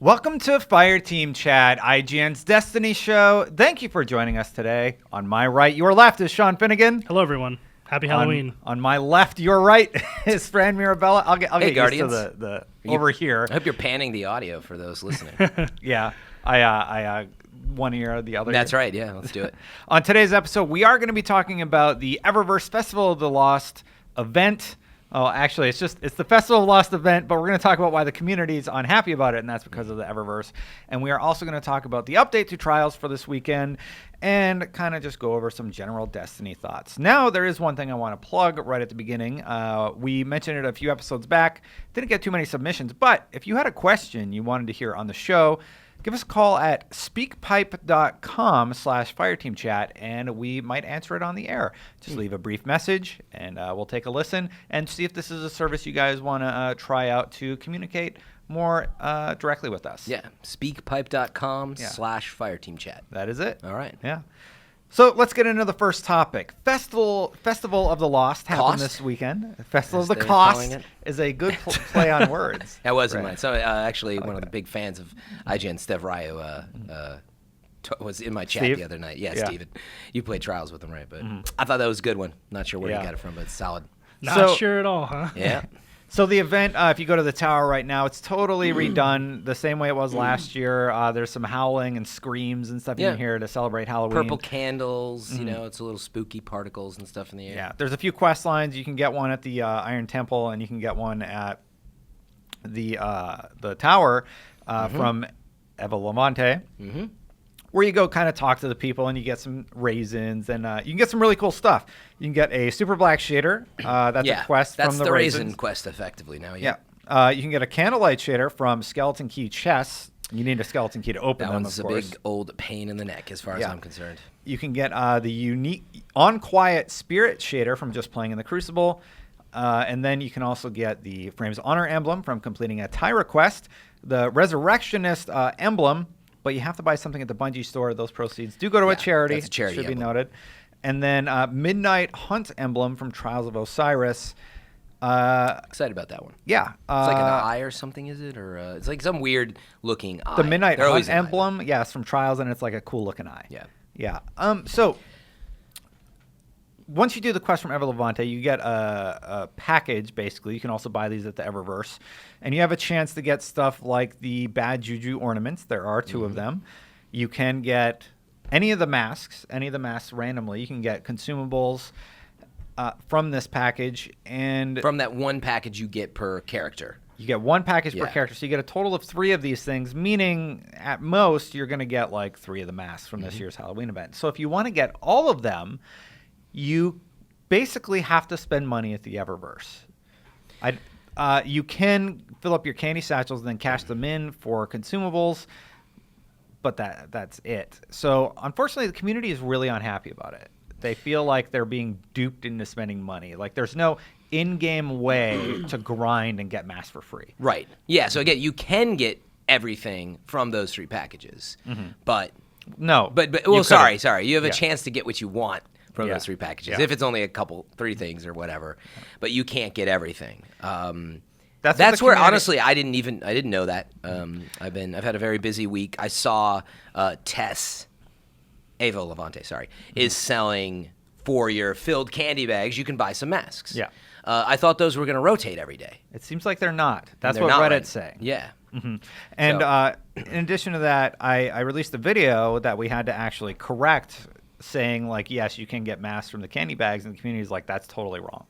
Welcome to Fireteam Chat, IGN's Destiny show. Thank you for joining us today. On my right, your left is Sean Finnegan. Hello, everyone. Happy Halloween. On my left, your right is Fran Mirabella. I'll get Guardians. used to the over here. I hope you're panning the audio for those listening. Yeah, I one ear, the other. That's ear. right. Yeah, let's do it. On today's episode, we are going to be talking about the Eververse Festival of the Lost event. Oh, actually, it's the Festival of Lost event, but we're going to talk about why the community is unhappy about it, and that's because of the Eververse. And we are also going to talk about the update to Trials for this weekend and kind of just go over some general Destiny thoughts. Now, there is one thing I want to plug right at the beginning. We mentioned it a few episodes back. Didn't get too many submissions, but if you had a question you wanted to hear on the show, give us a call at speakpipe.com/fireteamchat, and we might answer it on the air. Just leave a brief message, and we'll take a listen and see if this is a service you guys want to try out to communicate more directly with us. Yeah, speakpipe.com/fireteamchat. That is it. All right. Yeah. So let's get into the first topic. Festival of the Lost happened this weekend. Festival As of the they're Cost calling it. is a good play on words. That wasn't Right. mine. So actually, one of the big fans of IGN, Steve Ryo, was in my chat Steve? the other night. Yeah. Steven. You played Trials with him, right? But I thought that was a good one. Not sure where Yeah. you got it from, but it's solid. Not sure at all, huh? Yeah. So the event, if you go to the tower right now, it's totally redone the same way it was last year. There's some howling and screams and stuff you Yeah. can hear to celebrate Halloween. Purple candles, you know, it's a little spooky particles and stuff in the air. Yeah, there's a few quest lines. You can get one at the Iron Temple, and you can get one at the tower from Eva Levante. Mm-hmm. Where you go kind of talk to the people and you get some raisins and you can get some really cool stuff. You can get a super black shader. That's a quest that's from the raisin raisins. quest effectively now. Yeah. You can get a candlelight shader from skeleton key chests. You need a skeleton key to open That them, one's of a course. big old pain in the neck as far as I'm concerned. You can get the unique on quiet spirit shader from just playing in the Crucible. And then you can also get the Frame's Honor emblem from completing a Tyra quest, the Resurrectionist emblem, but you have to buy something at the Bungie store. Those proceeds do go to a charity. That's a charity should be emblem. noted. And then Midnight Hunt emblem from Trials of Osiris. Excited about that one. Yeah. It's like an eye or something, is it? Or it's like some weird looking eye. The Midnight They're always Hunt an eye. emblem, yes, from Trials, and it's like a cool looking eye. Yeah. Yeah. So once you do the quest from Eva Levante, you get a package, basically. You can also buy these at the Eververse. And you have a chance to get stuff like the Bad Juju ornaments. There are two of them. You can get any of the masks randomly. You can get consumables from this package. And From that one package you get per character. you get one package per Yeah. character. So you get a total of 3 of these things, meaning at most you're going to get like 3 of the masks from this year's Halloween event. So if you want to get all of them, you basically have to spend money at the Eververse. You can fill up your candy satchels and then cash them in for consumables, but that's it. So unfortunately, the community is really unhappy about it. They feel like they're being duped into spending money. Like there's no in-game way to grind and get masks for free. Right. Yeah, so again, you can get everything from those 3 packages. But No. well, you sorry. couldn't. You have Yeah. a chance to get what you want from Yeah. those 3 packages. Yeah. If it's only 3 things or whatever. But you can't get everything. That's That's what the where community- honestly I didn't know that. I've had a very busy week. I saw Eva Levante, is selling for your filled candy bags. You can buy some masks. Yeah. I thought those were going to rotate every day. It seems like they're not. That's They're what not Reddit's right. saying. Yeah. And So- in addition to that, I released a video that we had to actually correct, saying like, yes, you can get masks from the candy bags, and the community is like, that's totally wrong.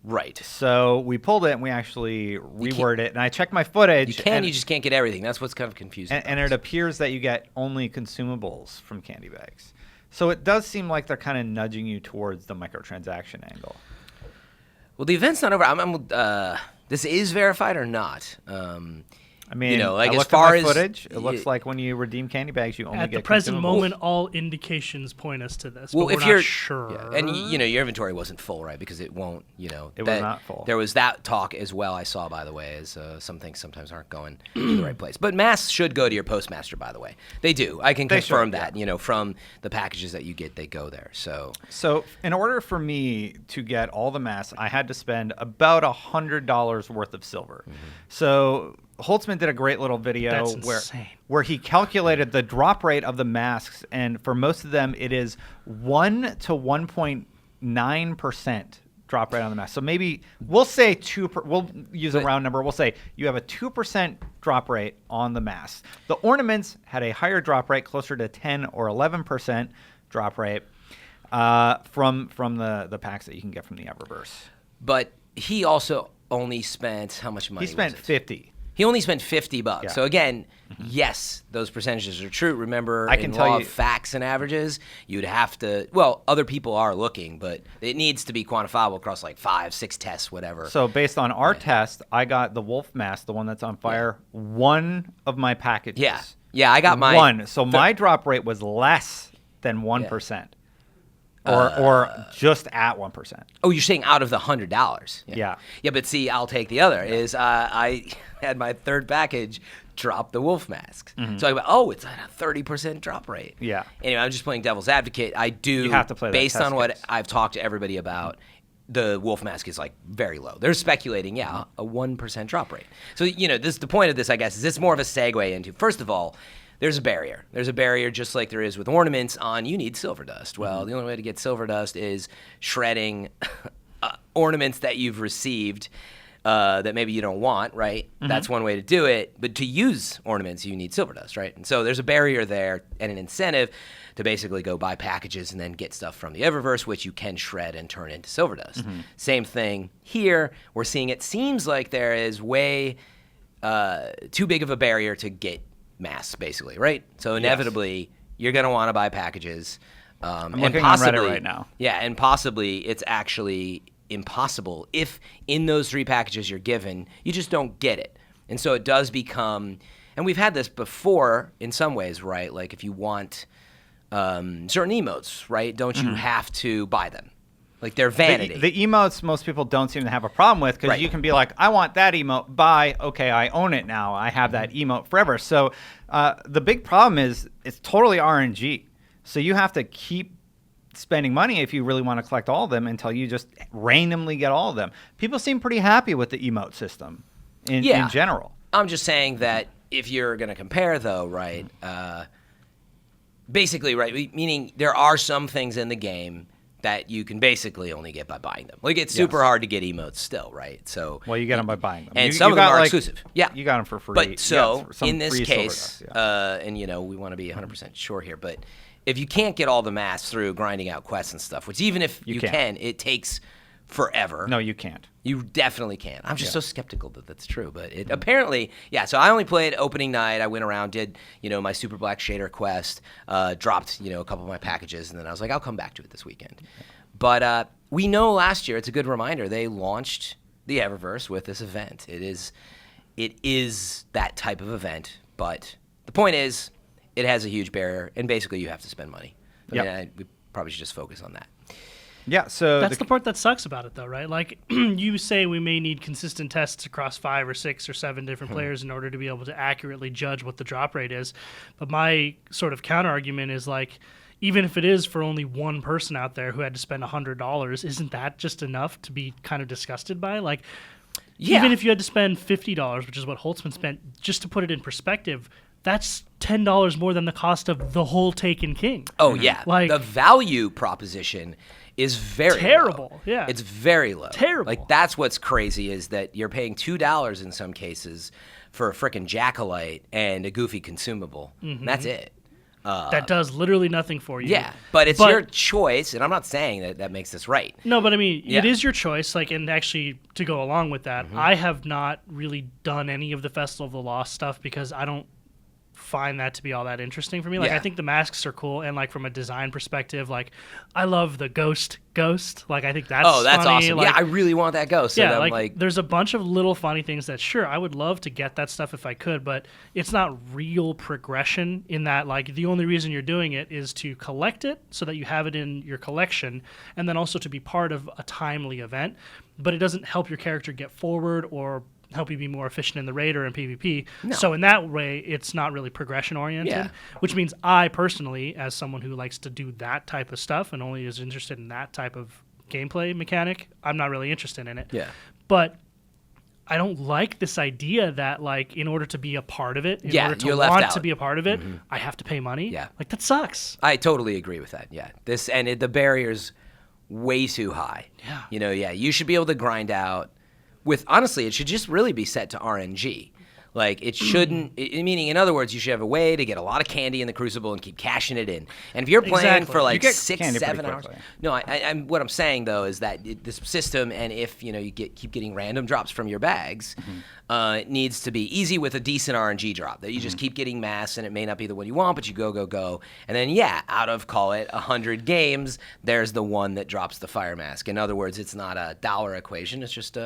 Right. So we pulled it and we actually reworded it, and I checked my footage. You can, and, you just can't get everything. That's what's kind of confusing. and it appears that you get only consumables from candy bags. So it does seem like they're kind of nudging you towards the microtransaction angle. Well, the event's not over. This is verified or not? I mean, like I as looked far at my as footage, it looks like when you redeem candy bags, you only At get the present consumables. moment, all indications point us to this. Well, but if we're you're not sure. yeah, and your inventory wasn't full, right? Because it won't. It was not full. There was that talk as well. I saw, by the way, as some things sometimes aren't going to the right place. But masks should go to your postmaster. By the way, they do. I can They confirm should, that. yeah. From the packages that you get, they go there. So in order for me to get all the masks, I had to spend about $100 worth of silver. So Holtzman did a great little video That's where insane. he calculated the drop rate of the masks, and for most of them, it is 1 to 1.9% drop rate on the mask. So maybe we'll say we'll use a round number. We'll say you have a 2% drop rate on the mask. The ornaments had a higher drop rate, closer to 10 or 11% drop rate from the packs that you can get from the Eververse. But he also only spent how much money? He spent was it? 50. He only spent $50. Yeah. So again, yes, those percentages are true. Remember, I can in tell law you- of facts and averages, you'd have to. Well, other people are looking, but it needs to be quantifiable across like 5, 6 tests, whatever. So based on our test, I got the wolf mask, the one that's on fire, one of my packages. Yeah, I got mine. One. So my drop rate was less than 1%. Or just at 1%. Oh, you're saying out of the $100? Yeah. Yeah, but see, I'll take the other. Is I had my third package drop the wolf masks. So I went, it's at a 30% drop rate. Yeah. Anyway, I'm just playing devil's advocate. I do. You have to play that based test on what case. I've talked to everybody about. The wolf mask is like very low. They're speculating, a 1% drop rate. So the point of this, I guess, is it's more of a segue into. First of all, there's a barrier. There's a barrier just like there is with ornaments on you need silver dust. Well, the only way to get silver dust is shredding ornaments that you've received that maybe you don't want, right? That's one way to do it. But to use ornaments, you need silver dust, right? And so there's a barrier there and an incentive to basically go buy packages and then get stuff from the Eververse, which you can shred and turn into silver dust. Same thing here. We're seeing it seems like there is way too big of a barrier to get masks, basically, right? So inevitably, you're going to want to buy packages. I'm and looking possibly, on Reddit right now. Yeah, and possibly it's actually impossible if in those 3 packages you're given, you just don't get it. And so it does become, and we've had this before in some ways, right? Like if you want certain emotes, right? Don't you have to buy them? Like they're vanity. The emotes most people don't seem to have a problem with because you can be like, I want that emote. Buy. Okay, I own it now. I have that emote forever. So the big problem is it's totally RNG. So you have to keep spending money if you really want to collect all of them until you just randomly get all of them. People seem pretty happy with the emote system in general. I'm just saying that if you're going to compare, though, right, basically, right, meaning there are some things in the game that you can basically only get by buying them. Like, it's super hard to get emotes still, right? So well, you get them by buying them. And some of them are exclusive. Yeah. You got them for free. But so, some in this free silver case, dust, and, we want to be 100% sure here, but if you can't get all the masks through grinding out quests and stuff, which even if you can, it takes forever. No, you can't. You definitely can. I'm just so skeptical that that's true, but it apparently, so I only played opening night. I went around, did my Super Black Shader quest, dropped a couple of my packages, and then I was like, I'll come back to it this weekend. But we know last year, it's a good reminder, they launched the Eververse with this event. It is that type of event, but the point is, it has a huge barrier, and basically you have to spend money. We probably should just focus on that. Yeah, so that's the part that sucks about it, though, right? Like, you say we may need consistent tests across 5 or 6 or 7 different players in order to be able to accurately judge what the drop rate is. But my sort of counter-argument is, like, even if it is for only one person out there who had to spend $100, isn't that just enough to be kind of disgusted by? Like, even if you had to spend $50, which is what Holtzman spent, just to put it in perspective, that's $10 more than the cost of the whole Taken King. Oh, yeah. Like, the value proposition is very terrible. Low. Yeah. It's very low. Terrible. Like, that's what's crazy is that you're paying $2 in some cases for a frickin' Jackalite and a goofy consumable. And that's it. That does literally nothing for you. Yeah, but it's your choice, and I'm not saying that makes this right. No, but I mean, it is your choice. Like, and actually, to go along with that, I have not really done any of the Festival of the Lost stuff because I don't find that to be all that interesting for me. Like, I think the masks are cool, and like from a design perspective, like I love the ghost. Like, I think that's that's funny. awesome. Like, yeah, I really want that ghost. Yeah, so like there's a bunch of little funny things that sure I would love to get that stuff if I could, but it's not real progression in that like the only reason you're doing it is to collect it so that you have it in your collection, and then also to be part of a timely event. But it doesn't help your character get forward or help you be more efficient in the raid or in PvP. No. So in that way, it's not really progression oriented, which means I personally, as someone who likes to do that type of stuff and only is interested in that type of gameplay mechanic, I'm not really interested in it. Yeah. But I don't like this idea that like in order to be a part of it, in Yeah, order to you're left want out. to be a part of it, I have to pay money. Yeah. Like that sucks. I totally agree with that. Yeah, the barrier's way too high. Yeah. You know, you should be able to grind out with, honestly, it should just really be set to RNG. Like, it shouldn't, meaning, in other words, you should have a way to get a lot of candy in the Crucible and keep cashing it in. And if you're playing Exactly. for like You get 6, candy pretty 7 hours. quickly. No, I'm what I'm saying, though, is that this system, and if, you know, you keep getting random drops from your bags, it needs to be easy with a decent RNG drop, that you just keep getting mass, and it may not be the one you want, but you go. And then, out of, call it, 100 games, there's the one that drops the fire mask. In other words, it's not a dollar equation, it's just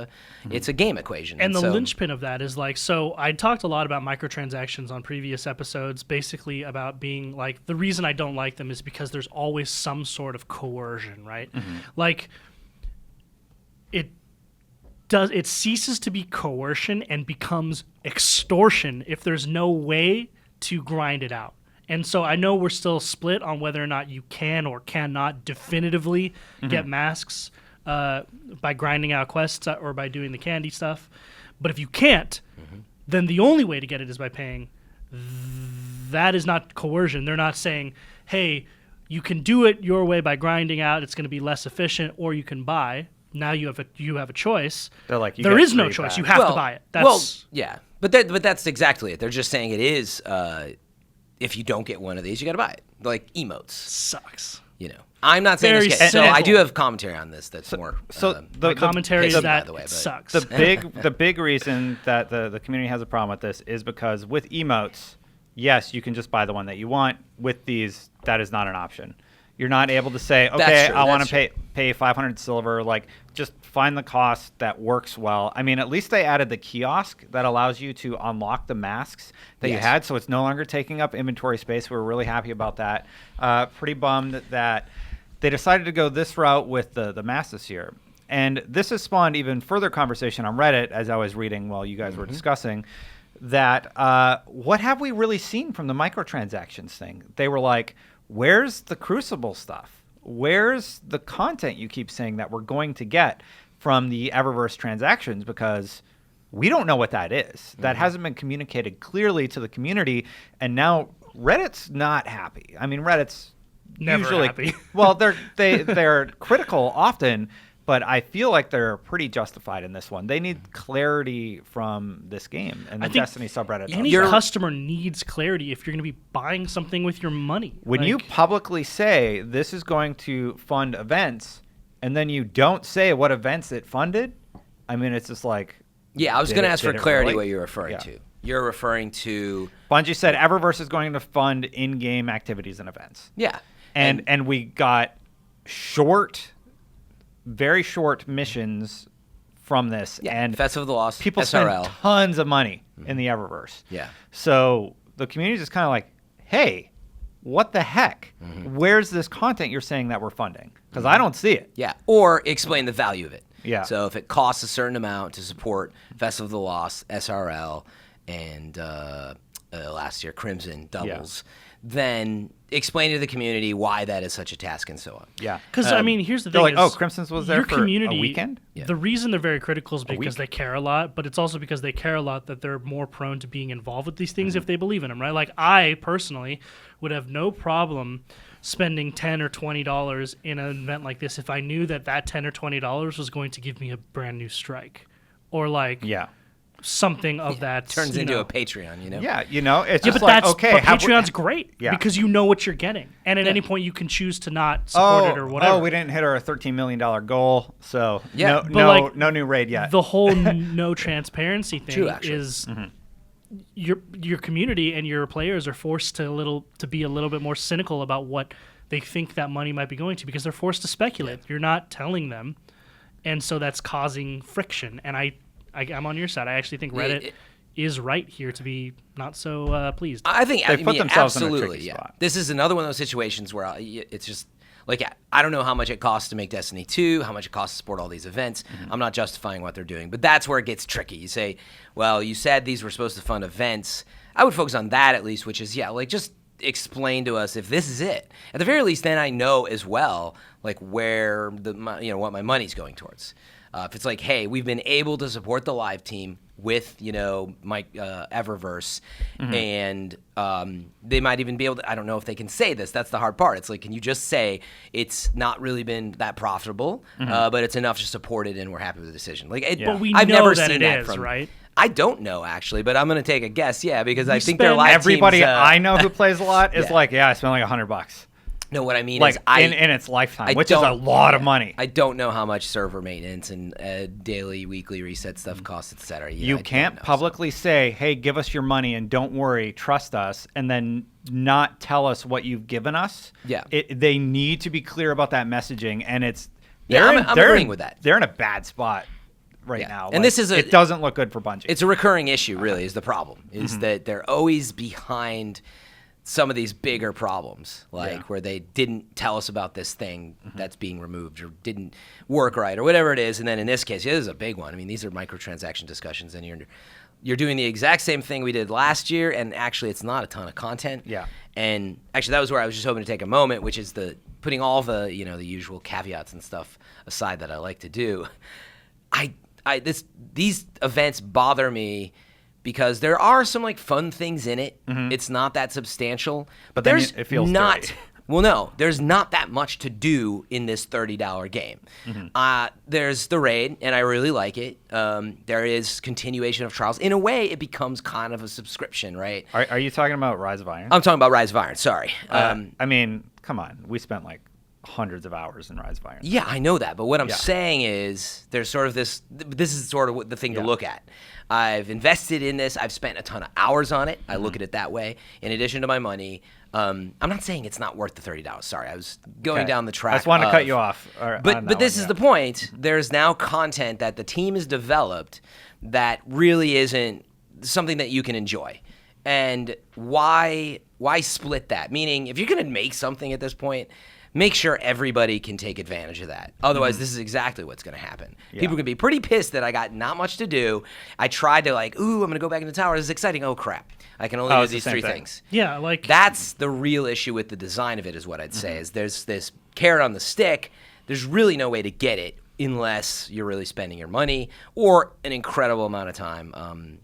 it's a game equation. And the so, linchpin of that is like, so I talked a lot about microtransactions on previous episodes, basically about being like, the reason I don't like them is because there's always some sort of coercion, right? Like, it ceases to be coercion and becomes extortion if there's no way to grind it out. And so I know we're still split on whether or not you can or cannot definitively get masks by grinding out quests or by doing the candy stuff. But if you can't, then the only way to get it is by paying. That is not coercion. They're not saying, hey, you can do it your way by grinding out. It's going to be less efficient, or you can buy. Now you have a choice. They're like, there is no choice. You have to buy it. That's, but that's exactly it. They're just saying it is. If you don't get one of these, you got to buy it. Like emotes. Sucks. You know, I'm not saying Very this gets, so cynical. I do have commentary on this. That's more. My commentary is pissy, that by the way, it but- sucks. The big reason that the community has a problem with this is because with emotes, yes, you can just buy the one that you want. With these, that is not an option. You're not able to say, okay, true, I want that's to pay 500 silver. Like, just find the cost that works well. I mean, at least they added the kiosk that allows you to unlock the masks that you Yes. had, so it's no longer taking up inventory space. We're really happy about that. Pretty bummed that they decided to go this route with the masks this year. And this has spawned even further conversation on Reddit, as I was reading while you guys were discussing, that what have we really seen from the microtransactions thing? They were like, where's the Crucible stuff? Where's the content you keep saying that we're going to get from the Eververse transactions? Because we don't know what that is. That hasn't been communicated clearly to the community. And now Reddit's not happy. I mean, Reddit's Never usually happy. well, they're critical often, but I feel like they're pretty justified in this one. They need clarity from this game, and the I think Destiny subreddit. Any does. customer needs clarity if you're going to be buying something with your money. When you publicly say this is going to fund events, and then you don't say what events it funded, I mean, it's just like... Yeah, I was going to ask for did it clarity really? what you're referring to. You're referring to... Bungie said Eververse is going to fund in-game activities and events. Yeah. And we got very short missions from this. Yeah, And Festival of the Lost, people SRL. spend tons of money in the Eververse. Yeah. So the community is just kind of like, hey, what the heck? Where's this content you're saying that we're funding? Because I don't see it. Yeah, or explain the value of it. Yeah. So if it costs a certain amount to support Festival of the Lost, SRL, and last year Crimson doubles, then explain to the community why that is such a task and so on. Yeah. Because, I mean, here's the They're thing. like, is oh, Crimson's was there your for community, a weekend? Yeah. The reason they're very critical is because week? they care a lot, but it's also because they care a lot that they're more prone to being involved with these things if they believe in them, right? Like, I personally would have no problem spending $10 or $20 in an event like this if I knew that $10 or $20 was going to give me a brand new strike. Or, like, Yeah. something of that. Turns you into know. a Patreon, you know? Yeah, you know, it's Yeah, just but like, that's okay. but have we- Patreon's great Yeah. because you know what you're getting, and at any point you can choose to not support it or whatever. Oh, we didn't hit our $13 million goal, so Yeah, but like, no new raid yet. The whole no transparency thing True, actually. is your community and your players are forced to be a little bit more cynical about what they think that money might be going to because they're forced to speculate. You're not telling them, and so that's causing friction. And I'm on your side. I actually think Reddit is right here to be not so pleased. I think They put themselves in a absolutely, tricky yeah. spot. This is another one of those situations where it's just like, I don't know how much it costs to make Destiny 2, how much it costs to support all these events. I'm not justifying what they're doing, but that's where it gets tricky. You say, well, you said these were supposed to fund events. I would focus on that at least, which is, like, just explain to us if this is it. At the very least, then I know as well, like, where what my money's going towards. If it's like, hey, we've been able to support the live team with, Eververse, and they might even be able to, I don't know if they can say this. That's the hard part. It's like, can you just say it's not really been that profitable, but it's enough to support it and we're happy with the decision? Like, But we I've know never that seen it that is, from, right? I don't know, actually, but I'm going to take a guess, because I think spend- their live Everybody teams, I know who plays a lot is Yeah. like, I spent like $100. No, what I mean Like is in its lifetime, which is a don't- lot of money. I don't know how much server maintenance and daily, weekly reset stuff costs, etc. You can't publicly say, hey, give us your money and don't worry, trust us, and then not tell us what you've given us. Yeah. They need to be clear about that messaging, and it's I'm agreeing with that. They're in a bad spot right Yeah. now. And this is it doesn't look good for Bungie. It's a recurring issue, really, is the problem, is that they're always behind some of these bigger problems, like where they didn't tell us about this thing that's being removed or didn't work right or whatever it is. And then in this case, this is a big one. I mean, these are microtransaction discussions, and you're doing the exact same thing we did last year, and actually it's not a ton of content. Yeah. And actually that was where I was just hoping to take a moment, which is putting all the, the usual caveats and stuff aside that I like to do. These events bother me because there are some like fun things in it. It's not that substantial, but then there's it feels not. dirty. Well, no, there's not that much to do in this $30 game. There's the raid, and I really like it. There is continuation of trials. In a way, it becomes kind of a subscription, right? Are you talking about Rise of Iron? I'm talking about Rise of Iron. Sorry. I mean, come on. We spent like hundreds of hours in Rise of Iron. Yeah, I know that, but what I'm saying is there's sort of this is sort of the thing to look at. I've invested in this. I've spent a ton of hours on it. I look at it that way. In addition to my money, I'm not saying it's not worth the $30. Sorry, I was going down the track. I just wanted to cut you off. But this is the point. There's now content that the team has developed that really isn't something that you can enjoy. And why split that? Meaning, if you're going to make something at this point, make sure everybody can take advantage of that. Otherwise, this is exactly what's going to happen. Yeah. People are going to be pretty pissed that I got not much to do. I tried to I'm going to go back in the tower. This is exciting. Oh, crap. I can only do it's the these same three thing. things. Yeah, like That's the real issue with the design of it, is what I'd say, is there's this carrot on the stick. There's really no way to get it unless you're really spending your money or an incredible amount of time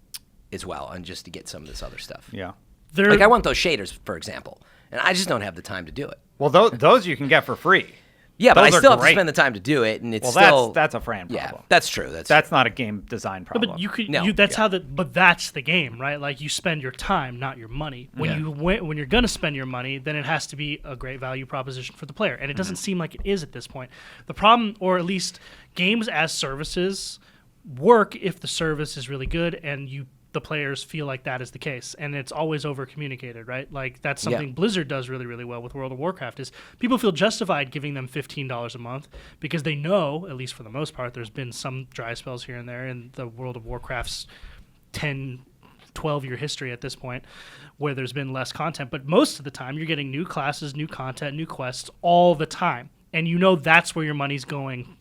as well, and just to get some of this other stuff. Yeah. Like I want those shaders, for example, and I just don't have the time to do it. Well, those you can get for free. Yeah, but I Those are still have to great. spend the time to do it, and it's Well, still that's a Fran problem. yeah, that's true. That's not a game design problem. But you could. No, That's how But that's the game, right? Like you spend your time, not your money. When you're gonna spend your money, then it has to be a great value proposition for the player, and it doesn't seem like it is at this point. The problem, or at least games as services, work if the service is really good and the players feel like that is the case, and it's always over communicated, right? Like that's something Blizzard does really, really well with World of Warcraft, is people feel justified giving them $15 a month because they know, at least for the most part, there's been some dry spells here and there in the World of Warcraft's 10, 12-year history at this point where there's been less content, but most of the time you're getting new classes, new content, new quests all the time, and you know that's where your money's going,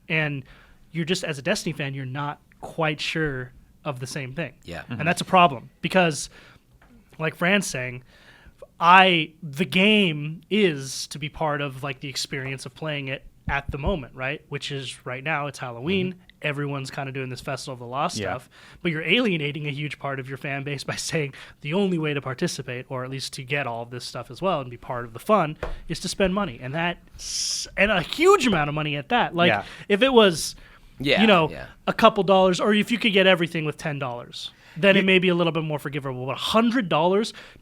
and you're just, as a Destiny fan, you're not quite sure of the same thing. Yeah. And that's a problem because, like Fran's saying, the game is to be part of like the experience of playing it at the moment, right? Which is right now it's Halloween. Everyone's kind of doing this Festival of the Lost stuff, but you're alienating a huge part of your fan base by saying the only way to participate, or at least to get all of this stuff as well and be part of the fun, is to spend money, and a huge amount of money at that. Like if it was a couple dollars, or if you could get everything with $10, then it may be a little bit more forgivable. But $100,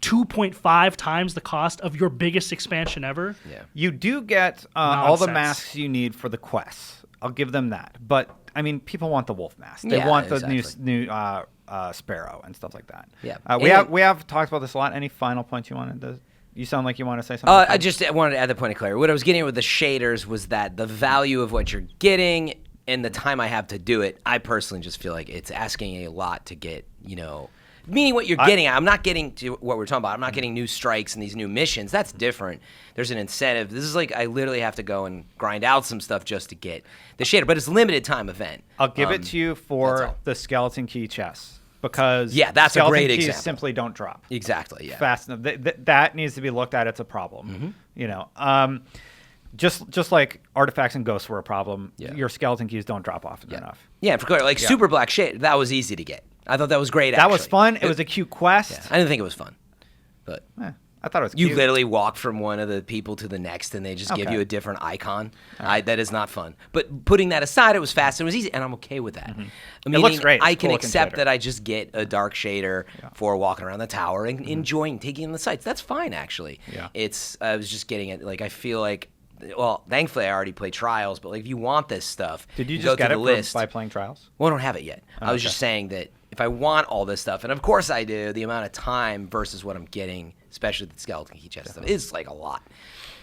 2.5 times the cost of your biggest expansion ever. Yeah. You do get all the Nonsense. masks you need for the quests. I'll give them that. But I mean, people want the wolf mask. They Yeah, want the exactly. new sparrow and stuff like that. Yeah. We have talked about this a lot. Any final points you wanted to? You sound like you want to say something. I wanted to add the point of clarity. What I was getting at with the shaders was that the value of what you're getting and the time I have to do it, I personally just feel like it's asking a lot to get, meaning what you're getting. I'm not getting to what we're talking about. I'm not getting new strikes and these new missions. That's different. There's an incentive. This is like I literally have to go and grind out some stuff just to get the shader, but it's a limited time event. I'll give it to you that's for all. the skeleton key chests because that's a skeleton great keys example. simply don't drop Exactly, yeah. fast enough. That needs to be looked at. It's a problem. Just like artifacts and ghosts were a problem, Yeah. your skeleton keys don't drop off enough. Yeah, for clear, like Super Black Shade, that was easy to get. I thought that was great. That was actually. fun. It was a cute quest. Yeah, I didn't think it was fun, but I thought it was you cute. literally walk from one of the people to the next, and they just give Okay. you a different icon. That is not fun. But putting that aside, it was fast and it was easy, and I'm okay with that. It looks great. It's I a can cool-looking accept shader. that I just get a dark shader for walking around the tower and enjoying taking in the sights. That's fine, actually. Yeah. I was just getting it. Like I feel like, well, thankfully I already play Trials, but like if you want this stuff, Did you go just get through it the list. by playing Trials? Well, I don't have it yet. I was okay. just saying that if I want all this stuff, and of course I do, the amount of time versus what I'm getting, especially the skeleton key chest stuff, is like a lot.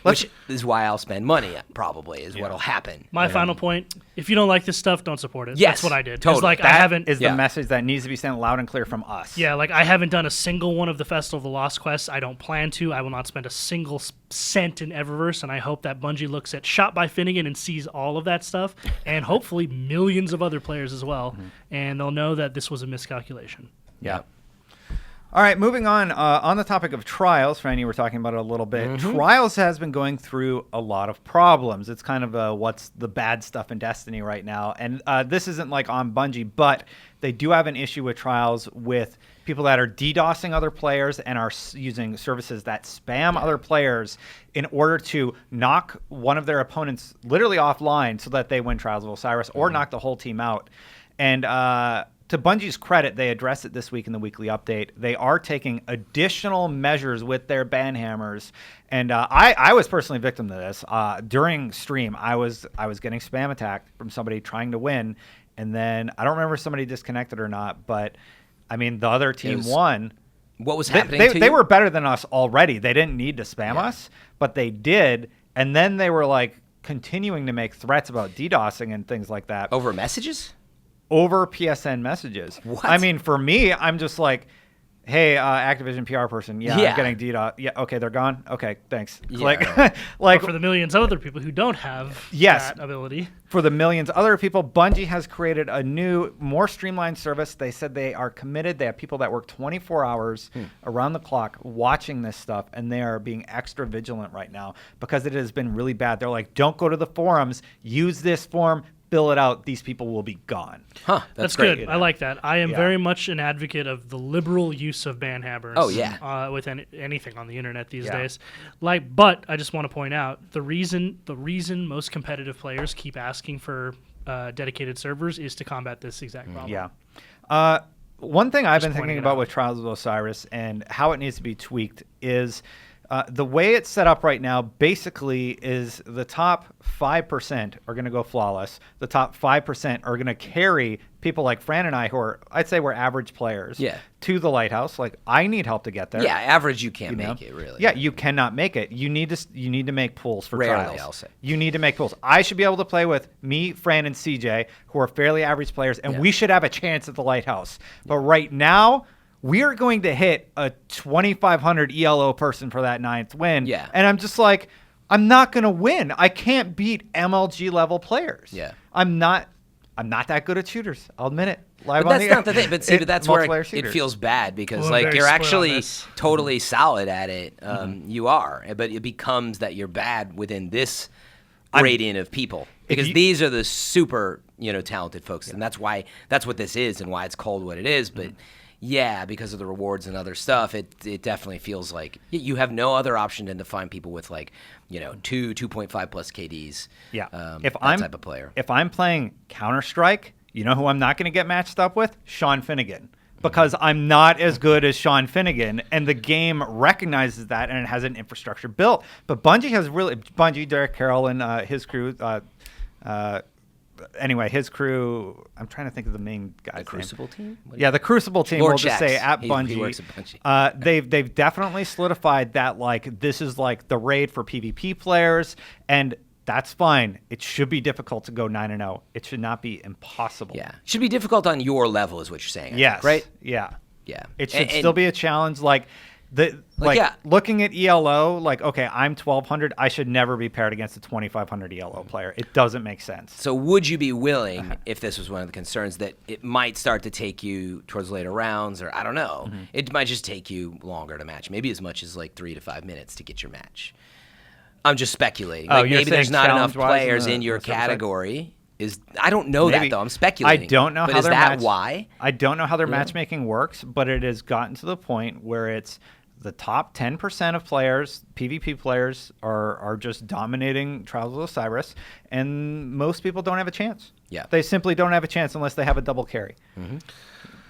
Which is why I'll spend money, probably, is what'll happen. My final point: if you don't like this stuff, don't support it. Yes, That's what I did. totally. It's like I That haven't. is the Yeah. message that needs to be sent loud and clear from us. Yeah, like I haven't done a single one of the Festival of the Lost quests. I don't plan to. I will not spend a single cent in Eververse, and I hope that Bungie looks at Shot by Finnegan and sees all of that stuff, and hopefully millions of other players as well, and they'll know that this was a miscalculation. Yeah. All right, moving on the topic of Trials, Fran, you were talking about it a little bit. Trials has been going through a lot of problems. It's kind of what's the bad stuff in Destiny right now. And this isn't like on Bungie, but they do have an issue with Trials with people that are DDoSing other players and are using services that spam other players in order to knock one of their opponents literally offline so that they win Trials of Osiris or knock the whole team out. And to Bungie's credit, they addressed it this week in the weekly update. They are taking additional measures with their ban hammers, and I was personally victim to this. During stream, I was getting spam attacked from somebody trying to win, and then I don't remember if somebody disconnected or not, but I mean the other team won. What was happening to They you? were better than us already. They didn't need to spam us, but they did, and then they were like continuing to make threats about DDoSing and things like that. Over messages? Over PSN messages. What? I mean, for me, I'm just like, hey, Activision PR person, I'm getting DDoS. Yeah, okay, they're gone. Okay, thanks. Yeah, Like, right. like For the millions of other people who don't have Yes. that ability. for the millions of other people, Bungie has created a new, more streamlined service. They said they are committed. They have people that work 24 hours around the clock watching this stuff, and they are being extra vigilant right now because it has been really bad. They're like, don't go to the forums. Use this form. Fill it out. These people will be gone. Huh, That's great. good. I like that. I am Yeah. very much an advocate of the liberal use of ban hammers. Oh, yeah. With anything on the internet these Yeah. days. But I just want to point out the reason most competitive players keep asking for dedicated servers is to combat this exact problem. Yeah. One thing I've been pointing thinking it about out. with Trials of Osiris and how it needs to be tweaked is the way it's set up right now basically is the top 5% are going to go flawless. The top 5% are going to carry people like Fran and I, who are, I'd say we're average players, to the lighthouse. Like, I need help to get there. Yeah, average you can't You know? make it, really. Yeah, you cannot make it. You need to make pools for Rarely, trials. I'll say. You need to make pools. I should be able to play with me, Fran, and CJ, who are fairly average players, and we should have a chance at the lighthouse. But right now, we are going to hit a 2,500 ELO person for that 9th win. Yeah. And I'm just like, I'm not going to win. I can't beat MLG level players. Yeah. I'm not that good at shooters. I'll admit it. Live But on that's not the thing. But see, but that's where multiplayer it shooters. feels bad because, Well, I'm like, very you're split on actually this. totally solid at it. You are, but it becomes that you're bad within this gradient of people because these are the super, talented folks, and that's what this is and why it's called what it is. But yeah, because of the rewards and other stuff, it definitely feels like you have no other option than to find people with 2.5 plus KDs. Yeah. That type of player. If I'm playing Counter-Strike, you know who I'm not going to get matched up with? Sean Finnegan. Because I'm not as good as Sean Finnegan, and the game recognizes that, and it has an infrastructure built. But Bungie, Derek Carroll, and his crew, his crew, I'm trying to think of the main guy's name. The Crucible team? Yeah, the Crucible team, Lord we'll just say Jax. at He Bungie. works at Bungie. They've definitely solidified that, this is the raid for PvP players, and that's fine. It should be difficult to go 9-0. It should not be impossible. Yeah. Should be difficult on your level is what you're saying. I Yes. think, right? Yeah. Yeah. It should And- still be a challenge. Looking at ELO, okay, I'm 1,200. I should never be paired against a 2,500 ELO player. It doesn't make sense. So would you be willing, if this was one of the concerns, that it might start to take you towards later rounds, or I don't know, it might just take you longer to match, maybe as much as 3 to 5 minutes to get your match. I'm just speculating. Oh, Like you're maybe there's saying not enough challenge-wise players in in the your server side? category. I don't know Maybe. that though. I'm speculating. I don't know but how is their that match- why? I don't know how their matchmaking works, but it has gotten to the point where it's the top 10% of players, PvP players, are just dominating Trials of Osiris, and most people don't have a chance. Yeah. They simply don't have a chance unless they have a double carry.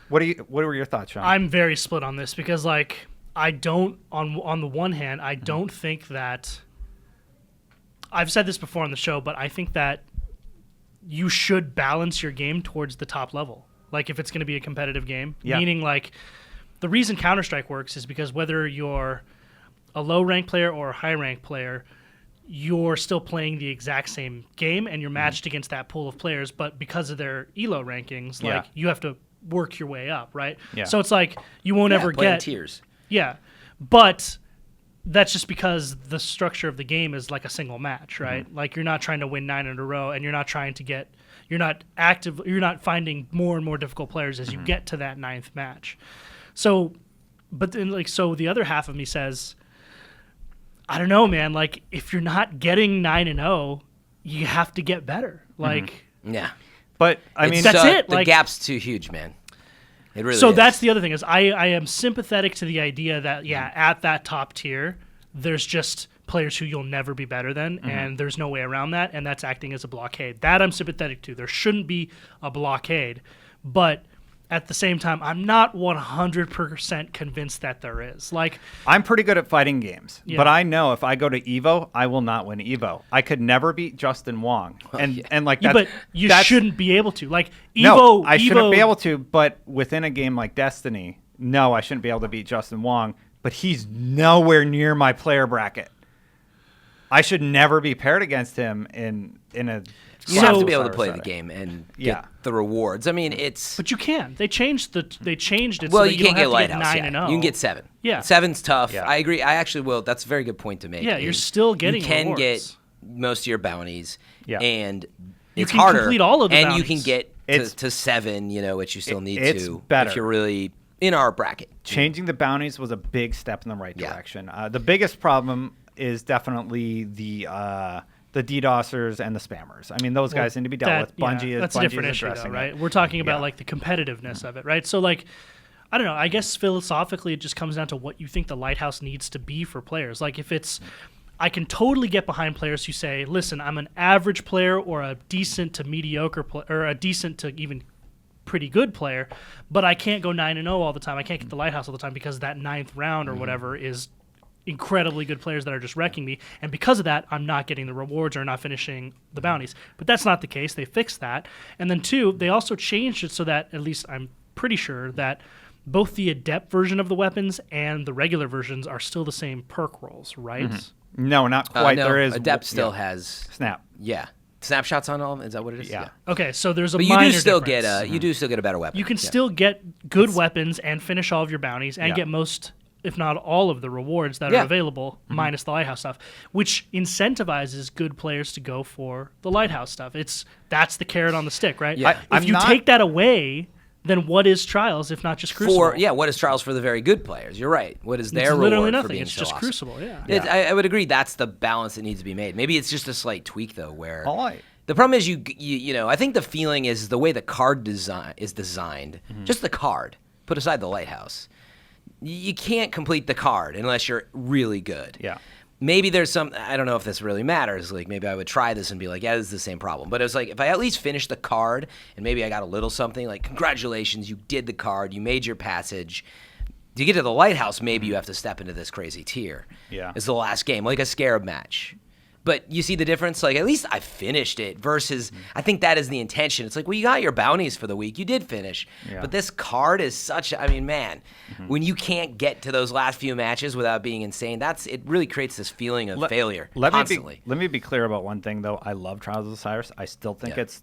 What were your thoughts, Sean? I'm very split on this because, like, I don't, on the one hand, I don't think that, I've said this before on the show, but I think that you should balance your game towards the top level. Like, if it's going to be a competitive game, meaning, like, the reason Counter-Strike works is because whether you're a low-rank player or a high-rank player, you're still playing the exact same game and you're matched against that pool of players, but because of their ELO rankings, like, you have to work your way up, right? Yeah. So it's like you won't ever play in get tiers. Yeah, but that's just because the structure of the game is like a single match, right? Like you're not trying to win 9 in a row, and you're not trying to get, you're not finding more and more difficult players as you get to that 9th match. So, but then like, so the other half of me says, I don't know, man. Like if you're not getting 9-0, you have to get better. Like, Yeah. but I mean, That's it, The like- gap's too huge, man. It really so is. that's the other thing is I am sympathetic to the idea that at that top tier there's just players who you'll never be better than, and there's no way around that, and that's acting as a blockade. That I'm sympathetic to. There shouldn't be a blockade, but at the same time, I'm not 100% convinced that there is. Like, I'm pretty good at fighting games, Yeah. but I know if I go to Evo, I will not win Evo. I could never beat Justin Wong, and like yeah, that's, but you that's- shouldn't be able to. Like, Evo, No, I shouldn't Evo- be able to. But within a game like Destiny, no, I shouldn't be able to beat Justin Wong. But he's nowhere near my player bracket. I should never be paired against him in a. You have to be able to Osiris play the setting. game and Yeah. get the rewards. I mean, it's But you can. They changed it. well, so that you don't can't get have to Lighthouse. 9 Yeah. and 0. You can get 7. Yeah. 7's tough. Yeah. I agree. I actually will. That's a very good point to make. Yeah, you're is still getting You can rewards. get most of your bounties. Yeah. And You it's can harder. complete all of the and bounties. you can get It's- to 7. You know, which you still need it's to better. if you're really in our bracket. Changing the bounties was a big step in the right Yeah. direction. The biggest problem is definitely the DDoSers and the spammers. I mean, those guys need to be dealt with. Bungie that's is a different issue, though, addressing right? it. We're talking about Yeah. like the competitiveness of it, right? So like, I don't know. I guess philosophically, it just comes down to what you think the Lighthouse needs to be for players. Like if it's, I can totally get behind players who say, "Listen, I'm an average player or a decent to mediocre or a decent to even pretty good player, but I can't go 9-0 all the time. I can't get the Lighthouse all the time because that 9th round or whatever is incredibly good players that are just wrecking me, and because of that I'm not getting the rewards or not finishing the bounties." But that's not the case. They fixed that. And then 2, they also changed it so that, at least I'm pretty sure, that both the adept version of the weapons and the regular versions are still the same perk rolls, right? No, not quite. No, There is Adept still yeah. has Snap. snapshots on all of them. Is that what it is? Yeah. Okay, so there's a But you minor do still difference. get you do still get a better weapon. You can Yeah. still get good weapons and finish all of your bounties and Yeah. get most, if not all, of the rewards that Yeah. are available, minus the Lighthouse stuff, which incentivizes good players to go for the Lighthouse stuff. That's the carrot on the stick, right? Yeah. If I'm you not- take that away, then what is Trials if not just Crucible? What is Trials for the very good players? You're right. What is their It's literally reward for nothing. being It's so just awesome? Crucible, yeah. I would agree that's the balance that needs to be made. Maybe it's just a slight tweak though, where the problem is you know I think the feeling is the way the card design is designed. Just the card, put aside the Lighthouse, you can't complete the card unless you're really good. Yeah. Maybe there's some, I don't know if this really matters. Like maybe I would try this and be like, yeah, this is the same problem. But it was like, if I at least finished the card and maybe I got a little something, like congratulations, you did the card, you made your passage. To get to the Lighthouse, maybe you have to step into this crazy tier. Yeah. It's the last game, like a Scarab match. But you see the difference? Like, at least I finished it versus, I think that is the intention. It's like, well, you got your bounties for the week. You did finish. Yeah. But this card is such, I mean, man, when you can't get to those last few matches without being insane, it really creates this feeling of failure constantly. Let me be clear about one thing, though. I love Trials of Osiris. I still think Yeah. it's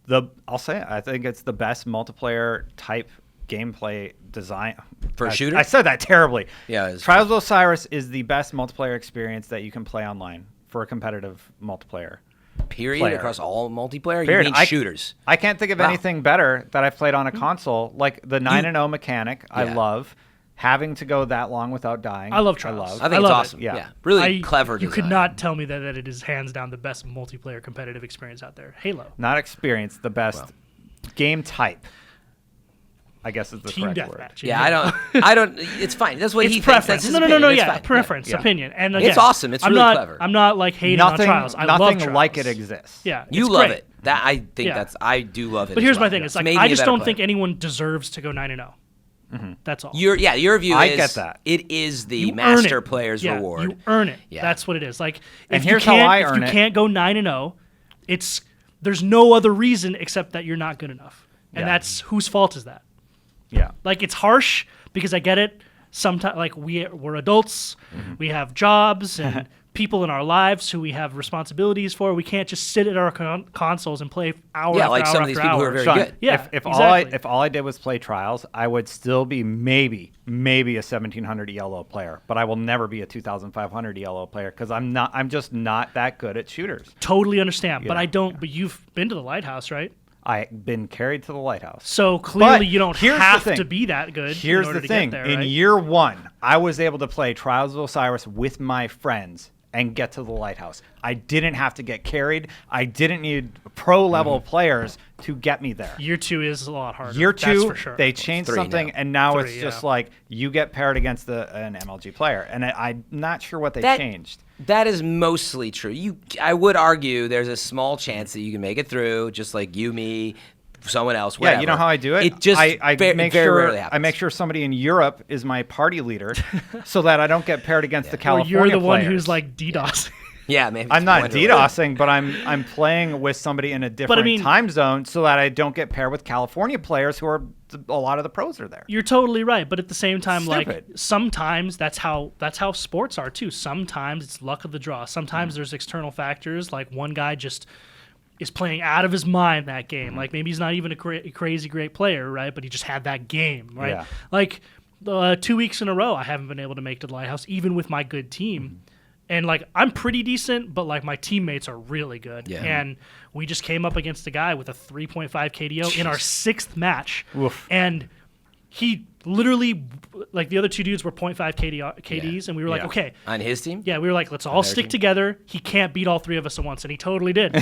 I think it's the best multiplayer type gameplay design. For a shooter? I said that terribly. Yeah, it's- Trials of Osiris is the best multiplayer experience that you can play online for a competitive multiplayer. Period? player. Across all multiplayer? Period. You mean shooters? I can't think of Wow. anything better that I've played on a console. Like the 9-0 mechanic, I Yeah. love. having to go that long without dying. I love Trials. I think it's love awesome. it. Yeah. Really clever You design. could not tell me that it is hands down the best multiplayer competitive experience out there. Halo. Not experience, the best game type, I guess is the Team correct word. deathmatch. Yeah, I don't. It's fine. That's what It's he preference. thinks. That's his No, opinion. It's yeah, fine. preference, Yeah. opinion. And again, It's awesome. It's I'm really not, clever. I'm not like hating Nothing, on Trials. I nothing love Trials. like it exists. Yeah, You it's love great. it. That I think Yeah. I do love it. But as here's well. my thing. It's like made me I a just better don't player. think anyone deserves to go 9-0. That's all. Your view I is get that. it is the You earn master it. player's Yeah, reward. You earn it. Yeah. That's what it is. Like, And if here's you how can't, I if earn you it. can't go 9-0, there's no other reason except that you're not good enough, and Yeah. that's whose fault is that? Yeah. Like, it's harsh because I get it. Sometimes, like, we're adults, we have jobs and people in our lives who we have responsibilities for. We can't just sit at our consoles and play hour Yeah, after like hour some of these after people who hour. are very Sean, good. Yeah, if exactly. all I did was play Trials, I would still be maybe a 1700 ELO player, but I will never be a 2500 ELO player because I'm just not that good at shooters. Totally understand, but Yeah. I don't. But you've been to the Lighthouse, right? I've been carried to the lighthouse. So clearly, But you don't here's the have thing. to be that good. Here's in order the to thing. Get there, In right? year one, I was able to play Trials of Osiris with my friends and get to the lighthouse. I didn't have to get carried. I didn't need pro level players to get me there. Year 2 is a lot harder. Year That's two, for sure. they changed 3 something, now. and now 3, it's just yeah. like you get paired against an MLG player, and I'm not sure what they That- changed. That is mostly true. I would argue there's a small chance that you can make it through, just like you, me, someone else. Whatever. Yeah, you know how I do it. It just I very, make very sure rarely I happens. make sure somebody in Europe is my party leader, so that I don't get paired against the Or California you're the one players. who's like DDoS. Yeah, maybe I'm it's not one or DDoSing, but I'm playing with somebody in a different mean- time zone so that I don't get paired with California players who are a lot of the pros are there. You're totally right, but at the same time, like Stupid. sometimes that's how sports are too. Sometimes it's luck of the draw. Sometimes there's external factors, like one guy just is playing out of his mind that game. Like maybe he's not even a crazy great player, right? But he just had that game, right? Yeah. Like 2 weeks in a row, I haven't been able to make to the Lighthouse, even with my good team. And like I'm pretty decent, but like my teammates are really good. Yeah. And we just came up against a guy with a 3.5 KDO in our 6th match, Oof. and he literally, like the other 2 dudes were 0.5 KDs, and we were like, Yeah. okay, On his team? yeah, we were like, let's all their stick team? together. He can't beat all 3 of us at once, and he totally did.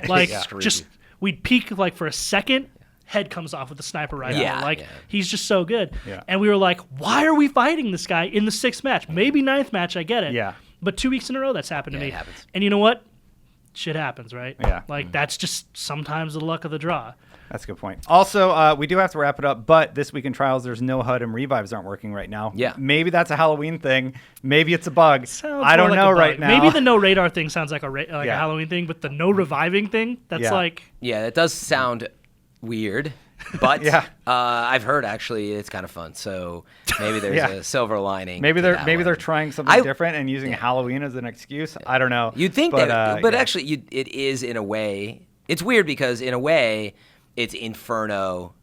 Like Yeah. just we'd peek like for a second. Head comes off with a sniper rifle. Yeah, like yeah. he's just so good. Yeah. And we were like, why are we fighting this guy in the 6th match? Maybe 9th match, I get it. Yeah. But 2 weeks in a row, that's happened to Yeah, me. it happens. And you know what? Shit happens, right? Yeah. Like that's just sometimes the luck of the draw. That's a good point. Also, we do have to wrap it up, but this week in Trials, there's no HUD and revives aren't working right now. Yeah. Maybe that's a Halloween thing. Maybe it's a bug. Sounds I don't more like know a bug. right now. Maybe the no radar thing sounds like a Yeah. Halloween thing, but the no reviving thing, that's Yeah. like Yeah, that does sound weird, but Yeah. I've heard actually it's kind of fun. So maybe there's Yeah. a silver lining. Maybe to they're that maybe one. they're trying something I- different and using Halloween as an excuse. I don't know. You'd think but, that, but yeah. actually, it is in a way. It's weird because in a way, it's Inferno.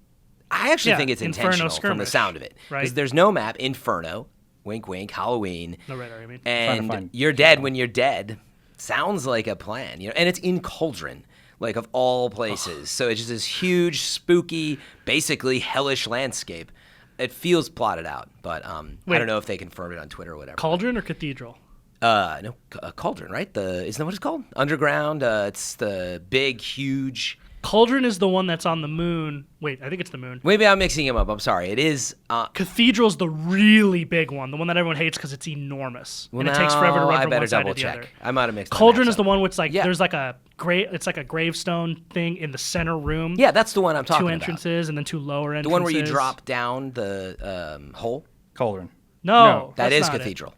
I actually Yeah, think it's Inferno intentional from the skirmish, sound of it, right? because there's no map. Inferno, wink, wink, Halloween, no radar. I mean, and find- you're dead when you're dead. Sounds like a plan, you know. And it's in Cauldron, like of all places. So it's just this huge, spooky, basically hellish landscape. It feels plotted out, but I Wait. don't know if they confirmed it on Twitter or whatever. Cauldron or Cathedral? No, Cauldron, right? Isn't that what it's called? Underground. It's the big, huge. Cauldron is the one that's on the moon. Wait, I think it's the moon. Maybe I'm mixing them up. I'm sorry. It is. Cathedral's the really big one, the one that everyone hates because it's enormous and it takes forever to run I from better one side double to the check. other. I might have mixed. my Cauldron maps is the up. one with like Yeah. there's like it's like a gravestone thing in the center room. Yeah, that's the one I'm talking two about. entrances and then 2 lower entrances. The one where you drop down the hole. Cauldron. No, That that's is not it. Cathedral.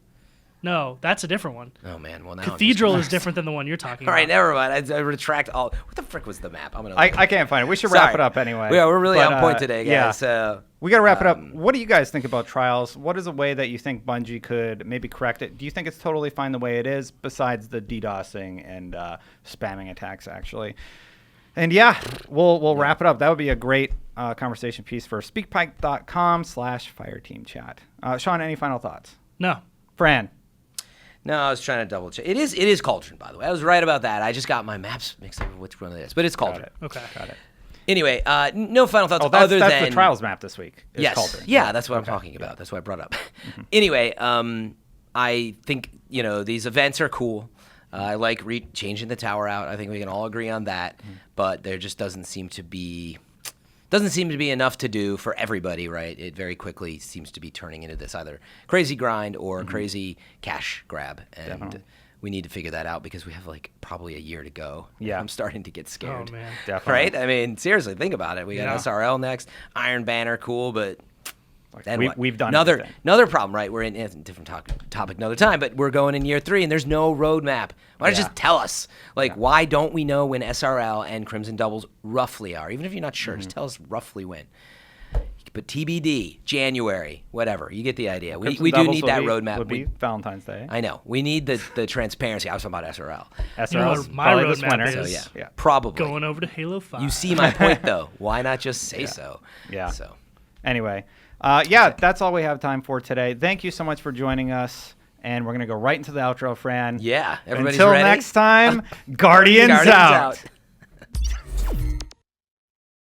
No, that's a different one. Oh man. Well, now I'm just- Cathedral is different than the one you're talking All right, about. never mind. I retract all. What the frick was the map? I'm gonna. I can't find it. We should wrap Sorry. it up anyway. Yeah, we're really But, on point today, guys. Yeah. So We got to wrap it up. What do you guys think about Trials? What is a way that you think Bungie could maybe correct it? Do you think it's totally fine the way it is, besides the DDoSing and spamming attacks, actually? And yeah, we'll wrap it up. That would be a great conversation piece for speakpipe.com/fireteamchat. Sean, any final thoughts? No. Fran. No, I was trying to double check. It is Cauldron, by the way. I was right about that. I just got my maps mixed up with which one it is, but it's Cauldron. Got it. Okay. Got it. Anyway, no final thoughts Oh, that's other than the trials map this week. Is yes, Cauldron. yeah, that's what I'm talking about. That's what I brought up. Anyway, I think these events are cool. I like changing the tower out. I think we can all agree on that. But there just doesn't seem to be enough to do for everybody, right? It very quickly seems to be turning into this either crazy grind or crazy cash grab, and Definitely. we need to figure that out because we have like probably a year to go. Yeah. I'm starting to get scared. Oh man. Definitely. Right? I mean, seriously, think about it. We got Yeah. SRL next, Iron Banner, cool, but then what? We've done another everything. problem, right? We're in a different topic another time, but we're going in year 3 and there's no roadmap. Why don't you Yeah. just tell us? Like, why don't we know when SRL and Crimson Doubles roughly are? Even if you're not sure, just tell us roughly when. But TBD, January, whatever. You get the idea. We do Doubles need would that be- roadmap. Would be Valentine's Day. I know. We need the transparency. I was talking about SRL. SRL's my probably this roadmap winter. is- So, yeah. Probably. Going over to Halo 5. You see my point, though. Why not just say so? Yeah. So. Anyway, that's all we have time for today. Thank you so much for joining us. And we're going to go right into the outro, Fran. Yeah. Everybody's Until ready? next time, Guardians Guardians out. out.